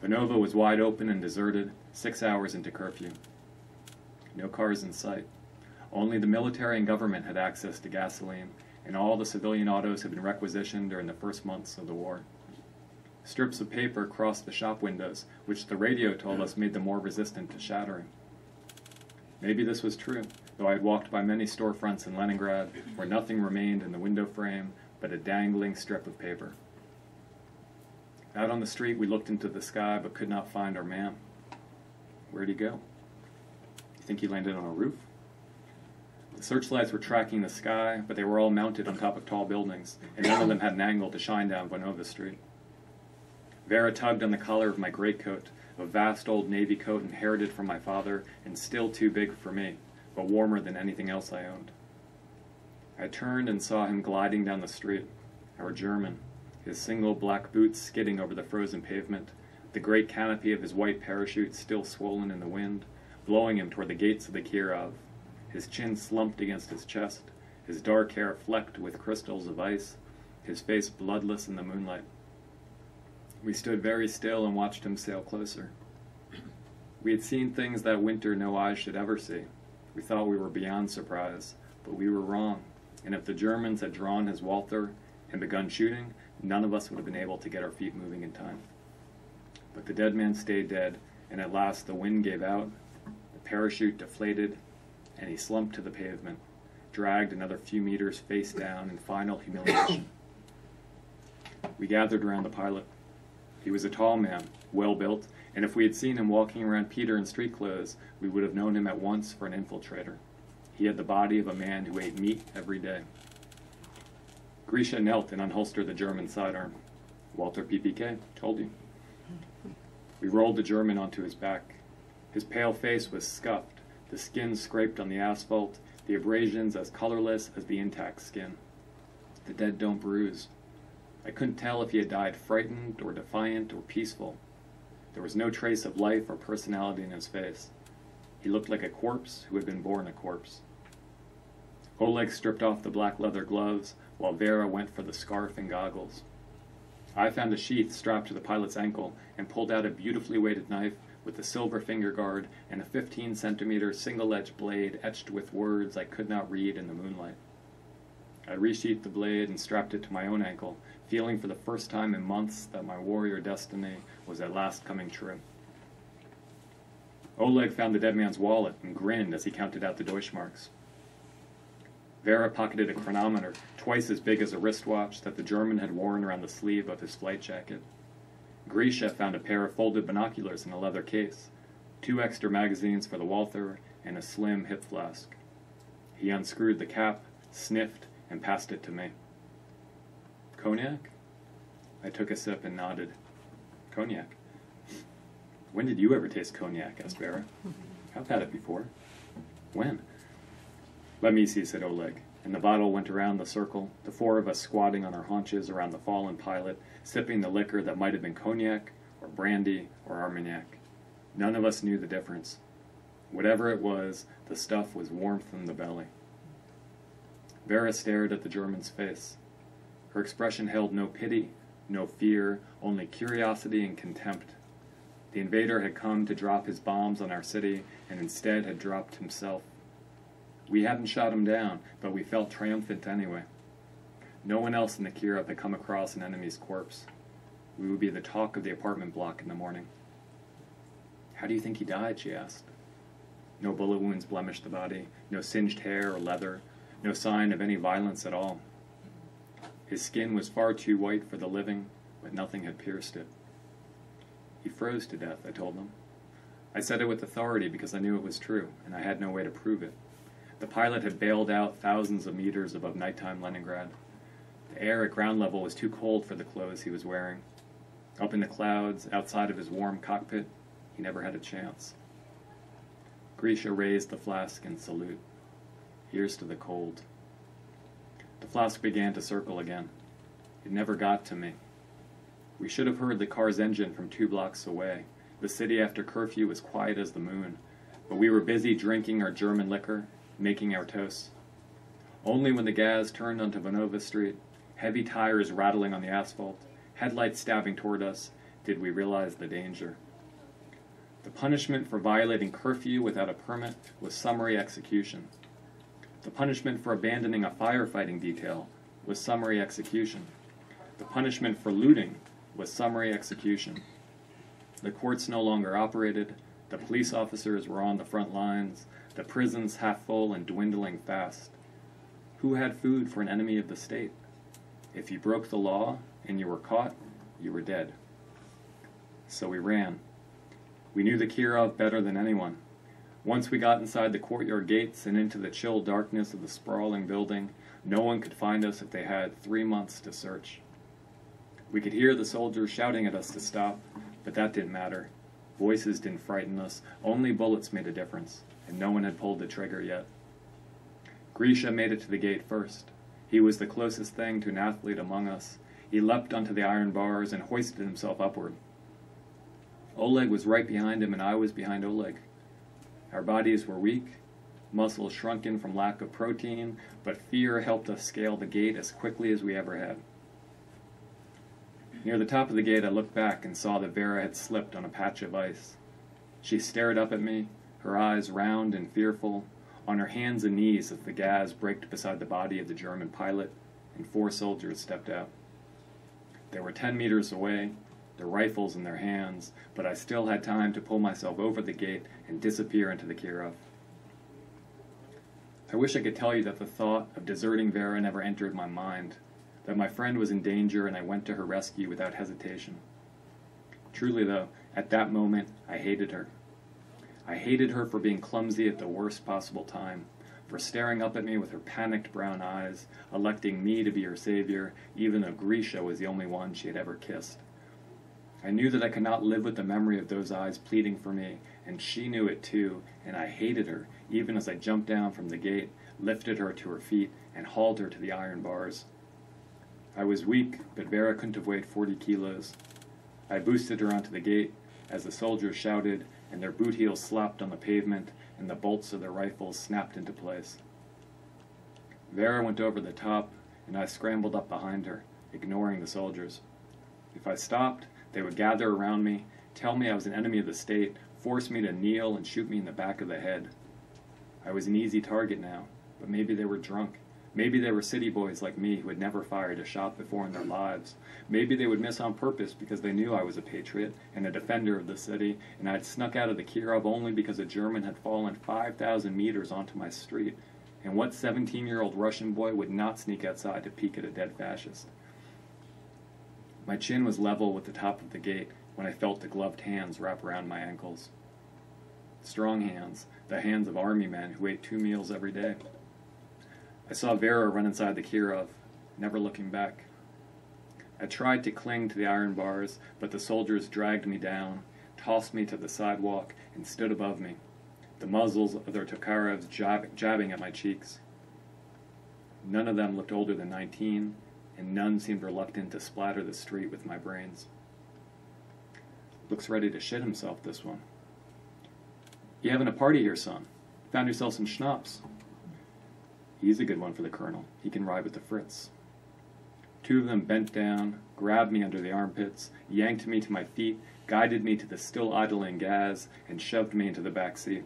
Vanova was wide open and deserted, 6 hours into curfew. No cars in sight. Only the military and government had access to gasoline, and all the civilian autos had been requisitioned during the first months of the war. Strips of paper crossed the shop windows, which the radio told us made them more resistant to shattering. Maybe this was true, though I had walked by many storefronts in Leningrad where nothing remained in the window frame but a dangling strip of paper. Out on the street we looked into the sky but could not find our man. Where'd he go? You think he landed on a roof? The searchlights were tracking the sky, but they were all mounted on top of tall buildings, and none of them had an angle to shine down Vanova Street. Vera tugged on the collar of my greatcoat, a vast old navy coat inherited from my father and still too big for me, but warmer than anything else I owned. I turned and saw him gliding down the street, our German, his single black boots skidding over the frozen pavement, the great canopy of his white parachute still swollen in the wind, blowing him toward the gates of the Kirov, his chin slumped against his chest, his dark hair flecked with crystals of ice, his face bloodless in the moonlight. We stood very still and watched him sail closer. We had seen things that winter no eyes should ever see. We thought we were beyond surprise, but we were wrong, and if the Germans had drawn his Walther and begun shooting, none of us would have been able to get our feet moving in time. But the dead man stayed dead, and at last the wind gave out, the parachute deflated, and he slumped to the pavement, dragged another few meters face down in final humiliation. We gathered around the pilot. He was a tall man, well-built, and if we had seen him walking around Peter in street clothes, we would have known him at once for an infiltrator. He had the body of a man who ate meat every day. Grisha knelt and unholstered the German sidearm. Walter PPK, told you. We rolled the German onto his back. His pale face was scuffed, the skin scraped on the asphalt, the abrasions as colorless as the intact skin. The dead don't bruise. I couldn't tell if he had died frightened or defiant or peaceful. There was no trace of life or personality in his face. He looked like a corpse who had been born a corpse. Oleg stripped off the black leather gloves, while Vera went for the scarf and goggles. I found a sheath strapped to the pilot's ankle and pulled out a beautifully weighted knife with a silver finger guard and a 15-centimeter single-edged blade etched with words I could not read in the moonlight. I resheathed the blade and strapped it to my own ankle, feeling for the first time in months that my warrior destiny was at last coming true. Oleg found the dead man's wallet and grinned as he counted out the Deutschmarks. Vera pocketed a chronometer, twice as big as a wristwatch that the German had worn around the sleeve of his flight jacket. Grisha found a pair of folded binoculars in a leather case, 2 extra magazines for the Walther, and a slim hip flask. He unscrewed the cap, sniffed, and passed it to me. Cognac? I took a sip and nodded. Cognac. When did you ever taste cognac? Asked Vera. I've had it before. When? Let me see, said Oleg, and the bottle went around the circle, the 4 of us squatting on our haunches around the fallen pilot, sipping the liquor that might have been cognac, or brandy, or Armagnac. None of us knew the difference. Whatever it was, the stuff was warmth in the belly. Vera stared at the German's face. Her expression held no pity, no fear, only curiosity and contempt. The invader had come to drop his bombs on our city, and instead had dropped himself. We hadn't shot him down, but we felt triumphant anyway. No one else in the Kirov had come across an enemy's corpse. We would be the talk of the apartment block in the morning. How do you think he died? She asked. No bullet wounds blemished the body, no singed hair or leather, no sign of any violence at all. His skin was far too white for the living, but nothing had pierced it. He froze to death, I told them. I said it with authority because I knew it was true, and I had no way to prove it. The pilot had bailed out thousands of meters above nighttime Leningrad. The air at ground level was too cold for the clothes he was wearing. Up in the clouds, outside of his warm cockpit, he never had a chance. Grisha raised the flask in salute. Here's to the cold. The flask began to circle again. It never got to me. We should have heard the car's engine from 2 blocks away. The city after curfew was quiet as the moon, but we were busy drinking our German liquor, making our toasts. Only when the gas turned onto Vanova Street, heavy tires rattling on the asphalt, headlights stabbing toward us, did we realize the danger. The punishment for violating curfew without a permit was summary execution. The punishment for abandoning a firefighting detail was summary execution. The punishment for looting was summary execution. The courts no longer operated, the police officers were on the front lines, the prisons half full and dwindling fast. Who had food for an enemy of the state? If you broke the law and you were caught, you were dead. So we ran. We knew the Kirov better than anyone. Once we got inside the courtyard gates and into the chill darkness of the sprawling building, no one could find us if they had 3 months to search. We could hear the soldiers shouting at us to stop, but that didn't matter. Voices didn't frighten us, only bullets made a difference, and no one had pulled the trigger yet. Grisha made it to the gate first. He was the closest thing to an athlete among us. He leapt onto the iron bars and hoisted himself upward. Oleg was right behind him, and I was behind Oleg. Our bodies were weak, muscles shrunken from lack of protein, but fear helped us scale the gate as quickly as we ever had. Near the top of the gate, I looked back and saw that Vera had slipped on a patch of ice. She stared up at me, her eyes round and fearful, on her hands and knees as the gas braked beside the body of the German pilot, and 4 soldiers stepped out. They were 10 meters away, their rifles in their hands, but I still had time to pull myself over the gate and disappear into the Kirov. I wish I could tell you that the thought of deserting Vera never entered my mind, that my friend was in danger and I went to her rescue without hesitation. Truly, though, at that moment, I hated her. I hated her for being clumsy at the worst possible time, for staring up at me with her panicked brown eyes, electing me to be her savior, even though Grisha was the only one she had ever kissed. I knew that I could not live with the memory of those eyes pleading for me, and she knew it too, and I hated her, even as I jumped down from the gate, lifted her to her feet, and hauled her to the iron bars. I was weak, but Vera couldn't have weighed 40 kilos. I boosted her onto the gate, as the soldiers shouted, and their boot heels slapped on the pavement, and the bolts of their rifles snapped into place. Vera went over the top, and I scrambled up behind her, ignoring the soldiers. If I stopped, they would gather around me, tell me I was an enemy of the state, force me to kneel, and shoot me in the back of the head. I was an easy target now, but maybe they were drunk. Maybe they were city boys like me who had never fired a shot before in their lives. Maybe they would miss on purpose because they knew I was a patriot and a defender of the city, and I had snuck out of the Kirov only because a German had fallen 5,000 meters onto my street. And what 17-year-old Russian boy would not sneak outside to peek at a dead fascist? My chin was level with the top of the gate when I felt the gloved hands wrap around my ankles. Strong hands, the hands of army men who ate 2 meals every day. I saw Vera run inside the Kirov, never looking back. I tried to cling to the iron bars, but the soldiers dragged me down, tossed me to the sidewalk, and stood above me, the muzzles of their Tokharovs jabbing at my cheeks. None of them looked older than 19, and none seemed reluctant to splatter the street with my brains. Looks ready to shit himself, this one. You having a party here, son? Found yourself some schnapps. He's a good one for the colonel. He can ride with the Fritz. 2 of them bent down, grabbed me under the armpits, yanked me to my feet, guided me to the still idling gas, and shoved me into the back seat.